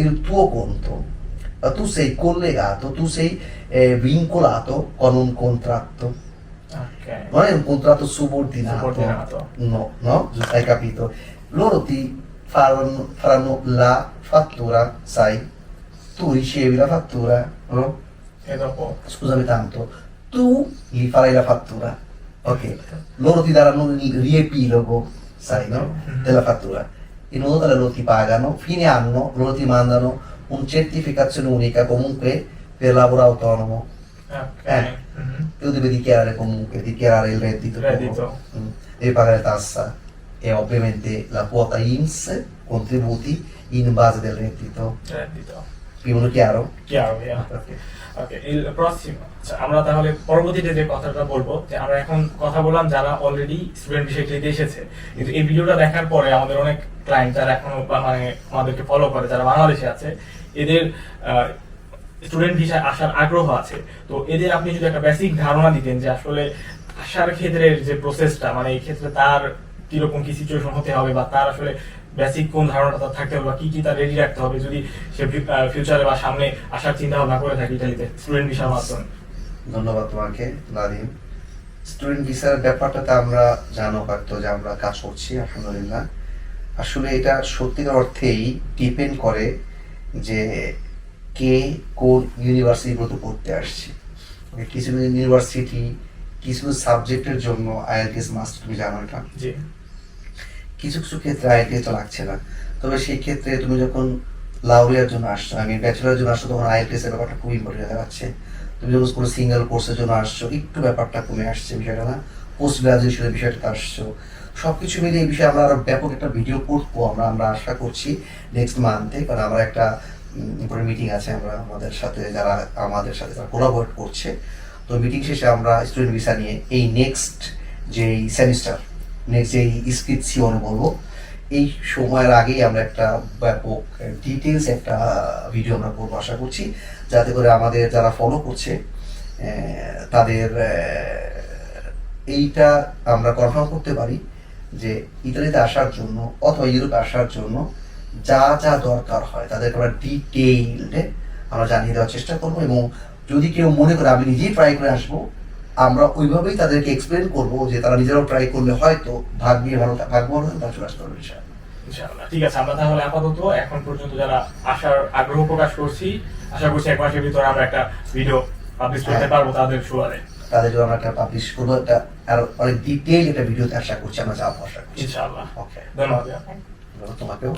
il tuo conto. Tu sei collegato, tu sei vincolato con un contratto. Ok. Non è un contratto subordinato. Subordinato. No, no? Hai capito? Loro ti faranno la fattura, sai? Tu ricevi la fattura, no? E dopo? Scusami tanto, tu gli farai la fattura, ok? Loro ti daranno il riepilogo, sai, no? Della fattura. In modo tale loro ti pagano, fine anno loro ti mandano un certificazione unica comunque per lavoro autonomo. Ok. Tu devi dichiarare comunque, dichiarare il reddito. Reddito. Devi pagare tassa e ovviamente la quota INPS, contributi in base del reddito. Reddito. Primo chiaro? Chiaro, ওকে আমরা তাহলে পরবর্তীতে যে কথাটা বলবো, যে আমরা এখন কথা বললাম যারা অলরেডি স্টুডেন্ট ভিসাতে এসেছে, কিন্তু এই ভিডিওটা দেখার পরে আমাদের অনেক ক্লায়েন্ট যারা এখনো মানে আমাদেরকে ফলো করে, যারা বাংলাদেশে আছে, এদের স্টুডেন্ট ভিসায় আসার আগ্রহ আছে। তো এদের আপনি যদি একটা বেসিক ধারণা দিতেন যে আসলে আসার ক্ষেত্রে যে প্রসেসটা, মানে এই ক্ষেত্রে তার কিরকম কি সিচুয়েশন হতে হবে, বা তার আসলে বেসিক কোন ধারণাটা তার থাকতে হবে, বা কি কি তার রেডি রাখতে হবে যদি সে ফিউচারে বা সামনে আসার চিন্তা ভাবনা করে থাকে ইতালিতে স্টুডেন্ট ভিসার মাধ্যমে। ধন্যবাদ তোমাকে নাদিম। স্টুডেন্ট ভিসার ব্যাপারটাতে আমরা জানো হয়তো যে আমরা কাজ করছি আলহামদুলিল্লাহ। আসলে এটা সত্যিকার অর্থেই ডিপেন্ড করে যে কে কোন ইউনিভার্সিটিগুলোতে পড়তে আসছে। কিছু কিছু ইউনিভার্সিটি কিছু সাবজেক্টের জন্য আইএলটিএস মাস্ট, তুমি জানো এটা। জি। কিছু কিছু ক্ষেত্রে আইএলটিএস তো লাগছে না, তবে সেই ক্ষেত্রে তুমি যখন লাউরিয়ার জন্য আসছো, আমি ব্যাচেলারের জন্য আসছো, তখন আইএলটিএস এর ব্যাপারটা খুব ইম্পর্টেন্ট হয়ে যাচ্ছে। তুমি যখন কোনো সিঙ্গেল কোর্সের জন্য আসছো, একটু ব্যাপারটা কমে আসছে বিষয়টা, না পোস্ট গ্রাজুয়েশনের বিষয়টাতে আসছো। সব কিছু মিলে এই বিষয়ে আমরা আরো ব্যাপক একটা ভিডিও করবো, আমরা আশা করছি নেক্সট মান্থে, কারণ আমরা একটা ইম্পর্টেন্ট মিটিং আছে আমরা আমাদের সাথে যারা কোলাবোরেট করছে। তো মিটিং শেষে আমরা স্টুডেন্ট ভিসা নিয়ে এই নেক্সট যেই সেমিস্টার, নেক্সট যেই ইনস্ক্রিপশন বলবো, এই সময়ের আগেই আমরা একটা ব্যাপক ডিটেলস একটা ভিডিও আমরা করবো আশা করছি, যাতে করে আমাদের যারা ফলো করছে তাদের এইটা আমরা কনফার্ম করতে পারি যে ইতালিতে আসার জন্য অথবা ইউরোপে আসার জন্য যা যা দরকার হয় তাদেরকে আমরা ডিটেইলডে আমরা জানিয়ে দেওয়ার চেষ্টা করবো। এবং যদি কেউ মনে করে আমি নিজেই ট্রাই করে আসবো, আমরা ওইভাবেই তাদেরকে এক্সপ্লেন করবো যে তারা নিজেরাও ট্রাই করলে হয়তো ভাগ্য ভালো হলে তারা চলে আসতে পারবে ইনশাআল্লাহ। ঠিক আছে, আমরা তাহলে আপাতত এখন পর্যন্ত যারা আসার আগ্রহ প্রকাশ করছি, আশা করছি এক মাসের ভিতরে আমরা একটা ভিডিও পাবলিশ করতে পারবো তাদের সুবাদে। তাদের জন্য আমরা একটা পাবলিশ করবো, একটা আরো অনেক ডিটেইল একটা ভিডিওতে আশা করছি আমরা যাবো, আশা করছি ইনশাআল্লাহ। ওকে, ধন্যবাদ তোমাকেও।